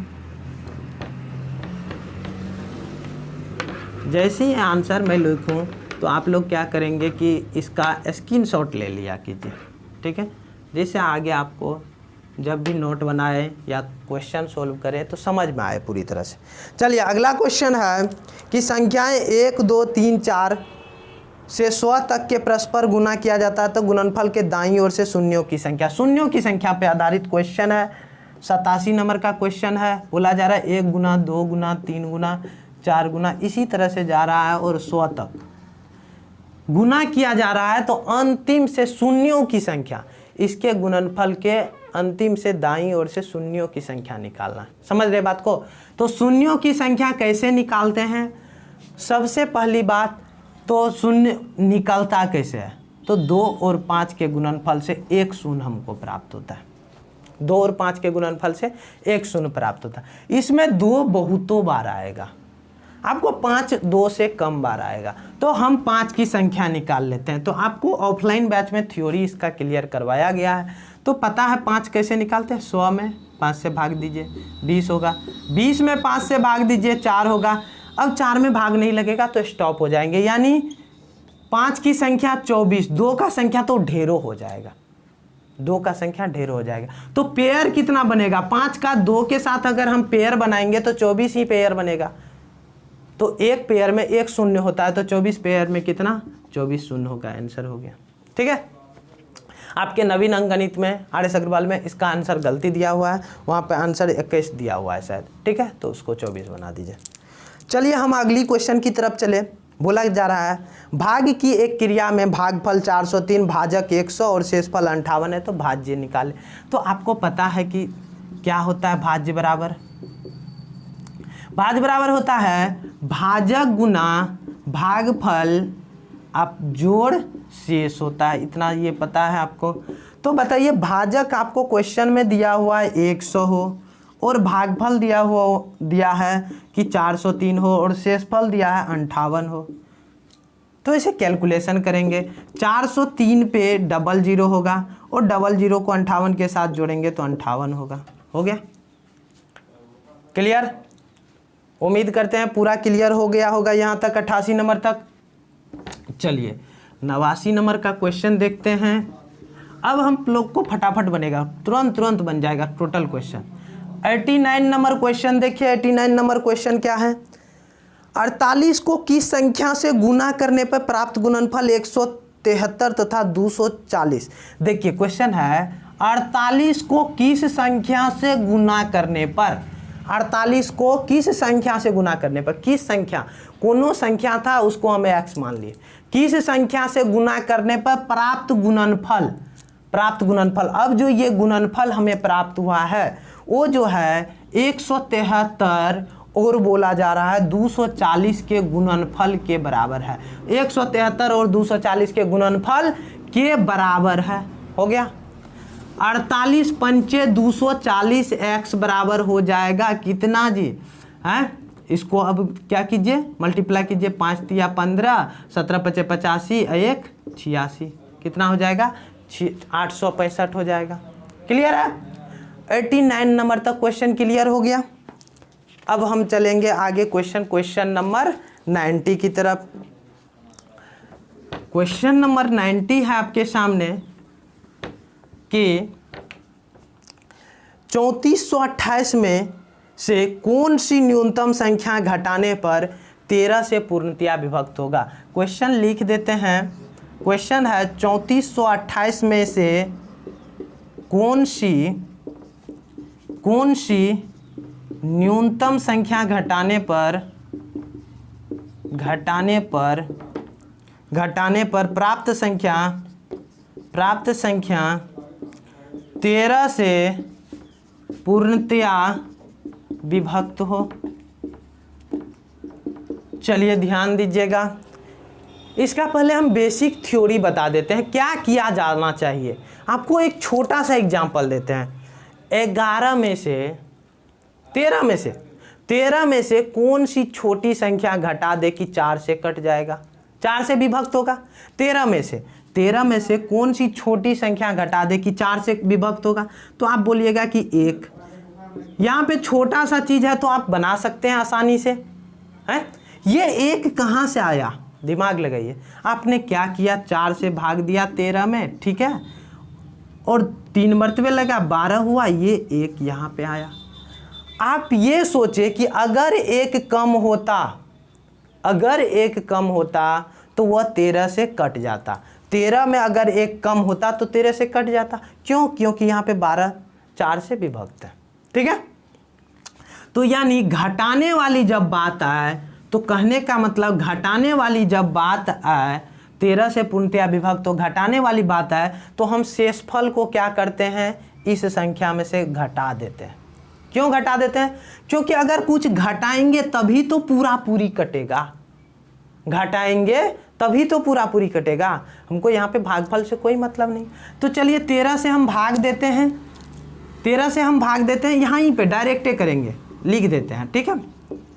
जैसे ही आंसर मैं लिखूं तो आप लोग क्या करेंगे कि इसका स्क्रीनशॉट ले लिया कीजिए, ठीक है, जैसे आगे आपको जब भी नोट बनाए या क्वेश्चन सोल्व करें तो समझ में आए पूरी तरह से। चलिए अगला क्वेश्चन है कि संख्याएं 1 2 3 4 से 100 तक के परस्पर गुना किया जाता है तो गुणनफल के दाईं ओर से शून्यों की संख्या, शून्यों की संख्या पे आधारित क्वेश्चन है। 87 नंबर का क्वेश्चन है। बोला जा रहा है 1 गुना 2 गुना 3 गुना 4 गुना इसी तरह से जा रहा है और 100 तक गुना किया जा रहा है। तो अंतिम से शून्यों की संख्या, इसके गुणनफल के अंतिम से दाईं ओर से शून्यों की संख्या निकालना। समझ रहे बात को? तो शून्यों की संख्या कैसे निकालते हैं? सबसे पहली बात तो शून्य निकलता कैसे है, तो 2 और 5 के गुणनफल से 1 शून्य हमको प्राप्त होता है। 2 और 5 के गुणनफल से 1 शून्य प्राप्त होता है। इसमें 2 बहुतों बार आएगा, आपको 5 2 से कम बार आएगा। तो हम 5 की संख्या निकाल लेते हैं। तो आपको ऑफलाइन बैच में थ्योरी इसका क्लियर करवाया गया है, तो पता है 5 कैसे निकालते हैं। 100 में 5 से भाग दीजिए 20 होगा, 20 में 5 से भाग दीजिए 4 होगा। अब 4 में भाग नहीं लगेगा तो स्टॉप हो जाएंगे, यानी 5 की संख्या 24, 2 का संख्या तो ढेरों हो जाएगा, 2 का संख्या ढेर हो जाएगा। तो पेयर कितना बनेगा, 5 का 2 के साथ अगर हम पेयर बनाएंगे तो 24 ही पेयर बनेगा। तो एक पेयर में 1 शून्य होता है, तो 24 पेयर में कितना 24 शून्य होगा। आंसर हो गया। ठीक है, आपके नवीन अंकगणित में आर.एस. अग्रवाल में इसका आंसर गलती दिया हुआ है, वहाँ पे आंसर 21 दिया हुआ है शायद। ठीक है, तो उसको 24 बना दीजिए। चलिए हम अगली क्वेश्चन की तरफ चले। बोला जा रहा है भाग की एक क्रिया में भागफल 403, भाजक 100 और शेषफल 58 है, तो भाज्य निकाले। तो आपको पता है कि क्या होता है भाज्य बराबर, भाज्य बराबर होता है भाजक गुना भागफल आप जोड़ शेष होता है, इतना ये पता है आपको। तो बताइए भाजक आपको क्वेश्चन में दिया हुआ है 100 हो और भागफल दिया है कि 403 हो और शेषफल दिया है 58 हो। तो इसे कैलकुलेशन करेंगे। 403 पे 00 होगा और 00 को 58 के साथ जोड़ेंगे तो 58 होगा। हो गया क्लियर? उम्मीद करते हैं पूरा क्लियर हो गया होगा यहाँ तक 88 नंबर तक। चलिए 89 नंबर का क्वेश्चन देखते हैं। अब हम लोग को फटाफट बनेगा, तुरंत बन जाएगा टोटल क्वेश्चन। 89 नंबर क्वेश्चन देखिए, 89 नंबर क्वेश्चन क्या है? 48 को किस संख्या से गुना करने पर प्राप्त गुणनफल 173 तथा 240? देखिए क्वेश्चन है 48 को किस संख्या से गुना करने पर, 48 को किस संख्या से गुना करने पर, किस संख्या, कोनो संख्या था उसको हमें x मान लिए, किस संख्या से गुना करने पर प्राप्त गुणनफल, प्राप्त गुणनफल। अब जो ये गुणनफल हमें प्राप्त हुआ है वो जो है 173 और बोला जा रहा है 240 के गुणनफल के बराबर है। 173 और 240 के गुणनफल के बराबर है। हो गया 48 पंचे 240 x बराबर हो जाएगा कितना जी? हैं इसको अब क्या कीजिए, मल्टीप्लाई कीजिए, 5 तिया 15, 17 पचे 85, 1 86, कितना हो जाएगा? 865 हो जाएगा। क्लियर है? 89 नंबर तक क्वेश्चन क्लियर हो गया। अब हम चलेंगे आगे क्वेश्चन नंबर 90 की तरफ। क्वेश्चन नंबर 90 है आपके सामने कि 3428 में से कौन सी न्यूनतम संख्या घटाने पर 13 से पूर्णतया विभक्त होगा? क्वेश्चन लिख देते हैं। क्वेश्चन है 3428 में से कौन सी न्यूनतम संख्या घटाने पर प्राप्त संख्या 13 से पूर्णतया विभक्त हो। चलिए ध्यान दीजिएगा, इसका पहले हम बेसिक थ्योरी बता देते हैं क्या किया जाना चाहिए। आपको एक छोटा सा एग्जांपल देते हैं। 13 में से कौन सी छोटी संख्या घटा दे कि 4 से कट जाएगा, 4 से विभक्त होगा। 13 में से कौन सी छोटी संख्या घटा दे कि 4 से विभक्त होगा? तो आप बोलिएगा कि 1। यहाँ पे छोटा सा चीज है तो आप बना सकते हैं आसानी से, है? ये 1 कहाँ से आया? दिमाग लगाइए। आपने क्या किया, 4 से भाग दिया 13 में, ठीक है, और 3 मरतबे लगा 12 हुआ, ये 1 यहाँ पे आया। आप ये सोचे कि अगर 1 कम होता तो वह 13 से कट जाता। 13 में अगर 1 कम होता तो 13 से कट जाता। क्यों? क्योंकि यहाँ पे 12 4 से विभक्त है। ठीक है, तो यानी घटाने वाली जब बात आए तो कहने का मतलब घटाने वाली जब बात आए 13 से पूर्णतया विभक्त, तो घटाने वाली बात आए तो हम शेषफल को क्या करते हैं, इस संख्या में से घटा देते हैं। क्यों घटा देते हैं? क्योंकि अगर कुछ घटाएंगे तभी तो पूरा पूरी कटेगा, घटाएंगे तभी तो पूरा पूरी कटेगा। हमको यहाँ पे भागफल से कोई मतलब नहीं। तो चलिए 13 से हम भाग देते हैं, 13 से हम भाग देते हैं, यहाँ पे डायरेक्टे करेंगे, लिख देते हैं। ठीक है,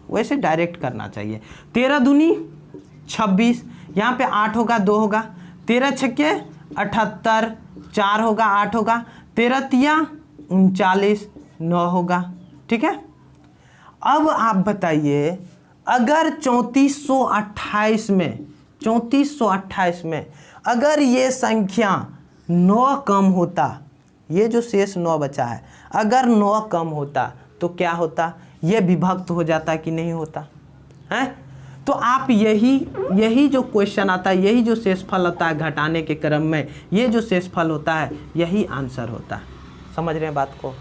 वैसे डायरेक्ट करना चाहिए। 13 दूनी 26, यहाँ पे 8 होगा 2 होगा, 13 छक्के 78, 4 होगा 8 होगा, 13 तिया 39, 9 होगा। ठीक है, अब आप बताइए अगर 3428 में अगर ये संख्या 9 कम होता, ये जो शेष 9 बचा है, अगर 9 कम होता तो क्या होता? ये विभक्त हो जाता कि नहीं होता है? तो आप यही जो क्वेश्चन आता है, यही जो शेषफल होता है घटाने के क्रम में, ये जो शेषफल होता है यही आंसर होता है। समझ रहे हैं बात को?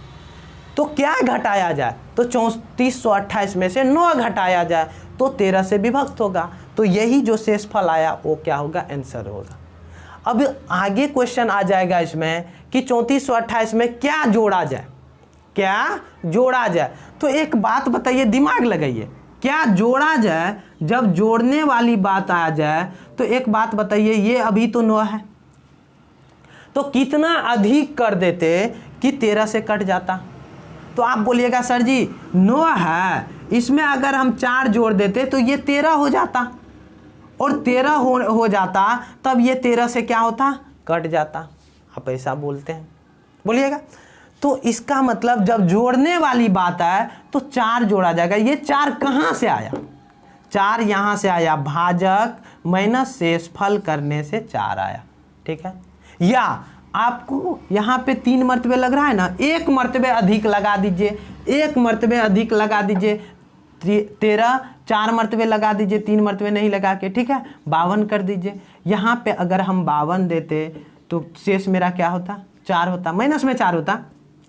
तो क्या घटाया जाए? तो 3428 में से 9 घटाया जाए तो 13 से विभक्त होगा, तो यही जो शेषफल आया वो क्या होगा? आंसर होगा। अब आगे क्वेश्चन आ जाएगा इसमें कि 3428 में क्या जोड़ा जाए, क्या जोड़ा जाए। तो एक बात बताइए, दिमाग लगाइए, क्या जोड़ा जाए? जब जोड़ने वाली बात आ जाए तो एक बात बताइए, ये अभी तो 9 है, तो कितना अधिक कर देते कि 13 से कट जाता? तो आप बोलिएगा सर जी 9 है, इसमें अगर हम 4 जोड़ देते तो ये 13 हो जाता, और 13 हो जाता तब ये 13 से क्या होता? कट जाता। आप ऐसा बोलते हैं, बोलिएगा। तो इसका मतलब जब जोड़ने वाली बात आए तो 4 जोड़ा जाएगा। ये 4 कहाँ से आया? 4 यहाँ से आया, भाजक माइनस शेषफल करने से 4 आया। ठीक है, या आपको यहाँ पे 3 मरतबे लग रहा है ना, 1 मरतबे अधिक लगा दीजिए, 1 मरतबे अधिक लगा दीजिए, 13, 4 मरतबे लगा दीजिए, 3 मरतबे नहीं लगा के, ठीक है, 52 कर दीजिए। यहाँ पे अगर हम 52 देते तो शेष मेरा क्या होता, 4 होता, माइनस में 4 होता,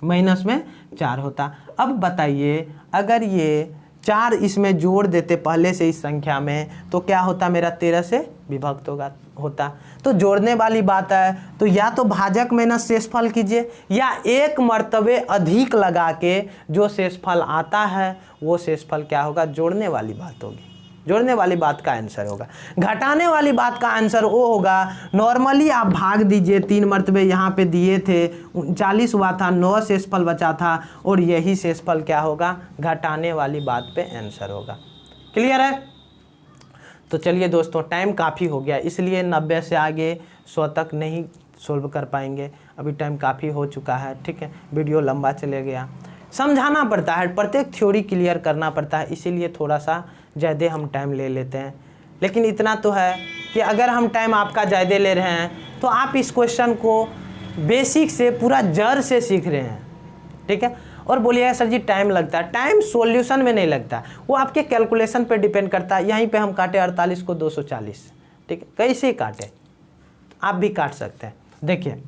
माइनस में 4 होता। अब बताइए अगर ये 4 इसमें जोड़ देते पहले से इस संख्या में तो क्या होता, मेरा 13 से विभक्त होता। तो जोड़ने वाली बात है, तो या तो भाजक माइनस शेषफल कीजिए या 1 मरतबे अधिक लगा के जो शेषफल आता है वो शेषफल क्या होगा, जोड़ने वाली बात होगी, जोड़ने वाली बात का आंसर होगा। घटाने वाली बात का आंसर वो होगा, नॉर्मली आप भाग दीजिए, 3 मरतबे यहाँ पे दिए थे, 39 हुआ था, 9 शेषफल बचा था और यही शेषफल क्या होगा, घटाने वाली बात पे आंसर होगा। क्लियर है? तो चलिए दोस्तों, टाइम काफ़ी हो गया, इसलिए 90 से आगे 100 तक नहीं सोल्व कर पाएंगे, अभी टाइम काफ़ी हो चुका है, ठीक है, वीडियो लंबा चले गया। समझाना पड़ता है, प्रत्येक थ्योरी क्लियर करना पड़ता है, इसीलिए थोड़ा सा ज़्यादा हम टाइम ले लेते हैं। लेकिन इतना तो है कि अगर हम टाइम आपका ज़्यादा ले रहे हैं तो आप इस क्वेश्चन को बेसिक से पूरा जड़ से सीख रहे हैं, ठीक है। और बोलिएगा सर जी टाइम लगता है, टाइम सॉल्यूशन में नहीं लगता, वो आपके कैलकुलेशन पे डिपेंड करता है। यहीं पे हम काटे 48 को 240, ठीक है, कैसे काटे आप भी काट सकते हैं। देखिए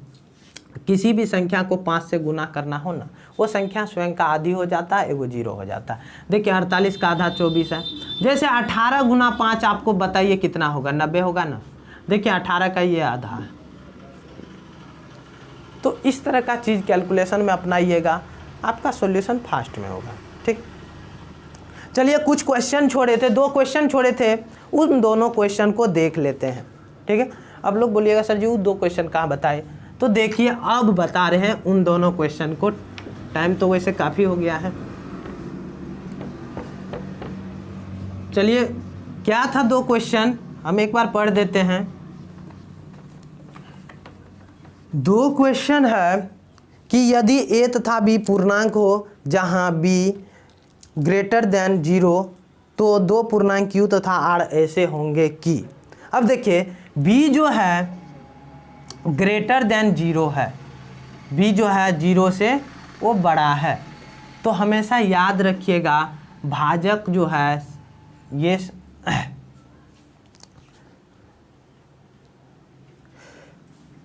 किसी भी संख्या को 5 से गुना करना हो ना, वो संख्या स्वयं का आधी हो जाता है, एगो 0 हो जाता है। देखिए 48 का आधा 24 है, जैसे 18 गुना 5 आपको बताइए कितना होगा, 90 होगा ना। देखिए 18 का ये आधा है, तो इस तरह का चीज़ कैलकुलेशन में अपनाइएगा, आपका सॉल्यूशन फास्ट में होगा, ठीक। चलिए कुछ क्वेश्चन छोड़े थे, 2 क्वेश्चन छोड़े थे, उन दोनों क्वेश्चन को देख लेते हैं, ठीक है। अब लोग बोलिएगा सर जी वो 2 क्वेश्चन कहाँ बताए, तो देखिए अब बता रहे हैं उन दोनों क्वेश्चन को। टाइम तो वैसे काफ़ी हो गया है, चलिए क्या था 2 क्वेश्चन हम एक बार पढ़ देते हैं। 2 क्वेश्चन है कि यदि a तथा b पूर्णांक हो जहां b ग्रेटर देन 0 तो 2 पूर्णांक q तथा r ऐसे होंगे कि। अब देखिए b जो है ग्रेटर देन 0 है, b जो है 0 से वो बड़ा है, तो हमेशा याद रखिएगा भाजक जो है ये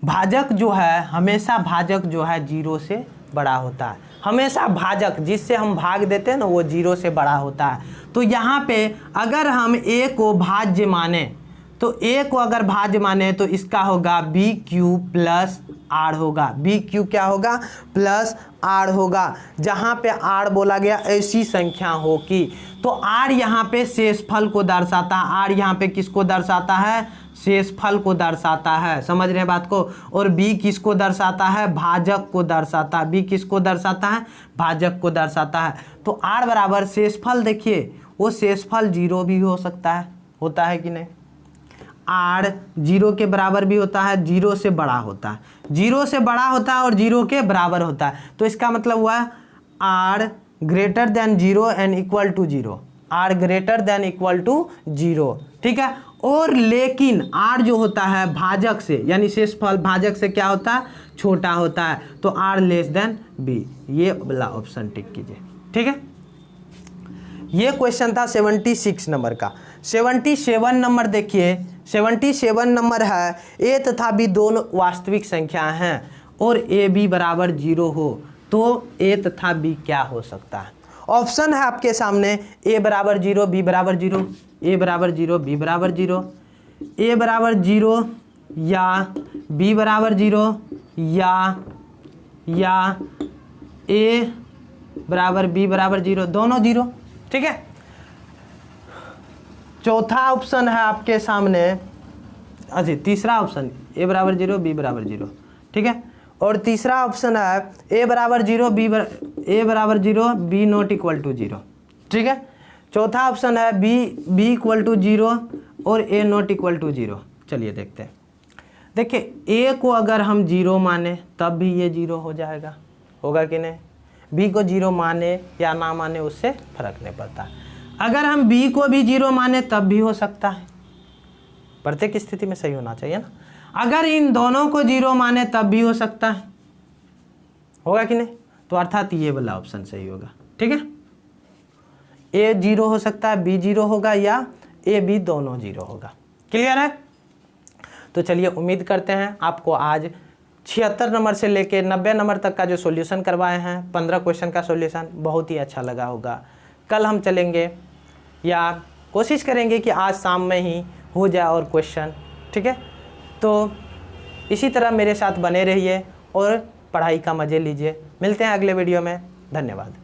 भाजक जो है हमेशा भाजक जो है 0 से बड़ा होता है, हमेशा भाजक जिससे हम भाग देते हैं ना वो 0 से बड़ा होता है। तो यहाँ पे अगर हम a को भाज्य माने तो a को अगर भाज्य माने तो इसका होगा बी क्यू प्लस आर होगा, बी क्यू क्या होगा प्लस आर होगा। जहाँ पे आर बोला गया ऐसी संख्या हो कि, तो आर यहाँ पे शेषफल को दर्शाता है, आर यहाँ पे किसको दर्शाता है, शेषफल को दर्शाता है, समझ रहे हैं बात को। और बी किसको दर्शाता है, भाजक को दर्शाता है, बी किसको दर्शाता है, भाजक को दर्शाता है। तो आर बराबर शेषफल, देखिए वो शेषफल 0 भी हो सकता है, होता है कि नहीं, आर 0 के बराबर भी होता है, 0 से बड़ा होता है, 0 से बड़ा होता है और 0 के बराबर होता है। तो इसका मतलब हुआ R greater than 0 and equal to 0, R greater than equal to 0, ठीक है। और लेकिन आर जो होता है भाजक से यानी शेषफल भाजक से क्या होता है, छोटा होता है, तो आर लेस देन बी, ये वाला ऑप्शन टिक कीजिए, ठीक है। ये क्वेश्चन था 76 नंबर का। 77 नंबर देखिए, 77 नंबर है a तथा b दोनों वास्तविक संख्या हैं और a b बराबर 0 हो तो a तथा b क्या हो सकता है। ऑप्शन है आपके सामने a बराबर 0, b बराबर 0, a बराबर 0, b बराबर 0, a बराबर 0 या b बराबर 0 या a बराबर b बराबर 0, दोनों 0, ठीक है। चौथा ऑप्शन है आपके सामने, अच्छा तीसरा ऑप्शन a बराबर 0, b बराबर 0, ठीक है। और तीसरा ऑप्शन है a बराबर 0, a बराबर 0, b नॉट इक्वल टू 0, ठीक है। चौथा ऑप्शन है b इक्वल टू 0 और a नॉट इक्वल टू 0। चलिए देखते हैं, देखिए a को अगर हम 0 माने तब भी ये 0 हो जाएगा, होगा कि नहीं। b को 0 माने या ना माने उससे फर्क नहीं पड़ता, अगर हम b को भी 0 माने तब भी हो सकता है, प्रत्येक स्थिति में सही होना चाहिए ना। अगर इन दोनों को 0 माने तब भी हो सकता है, होगा कि नहीं? तो अर्थात ये वाला ऑप्शन सही होगा। ठीक है, ए 0 हो सकता है, बी 0 होगा, या ए बी दोनों 0 होगा। क्लियर है? तो चलिए उम्मीद करते हैं आपको आज 76 नंबर से लेके 90 नंबर तक का जो सॉल्यूशन करवाए हैं 15 क्वेश्चन का सॉल्यूशन बहुत ही अच्छा लगा होगा। कल हम चलेंगे या कोशिश करेंगे कि आज शाम में ही हो जाए और क्वेश्चन। ठीक है, तो इसी तरह मेरे साथ बने रहिए और पढ़ाई का मज़े लीजिए। मिलते हैं अगले वीडियो में। धन्यवाद।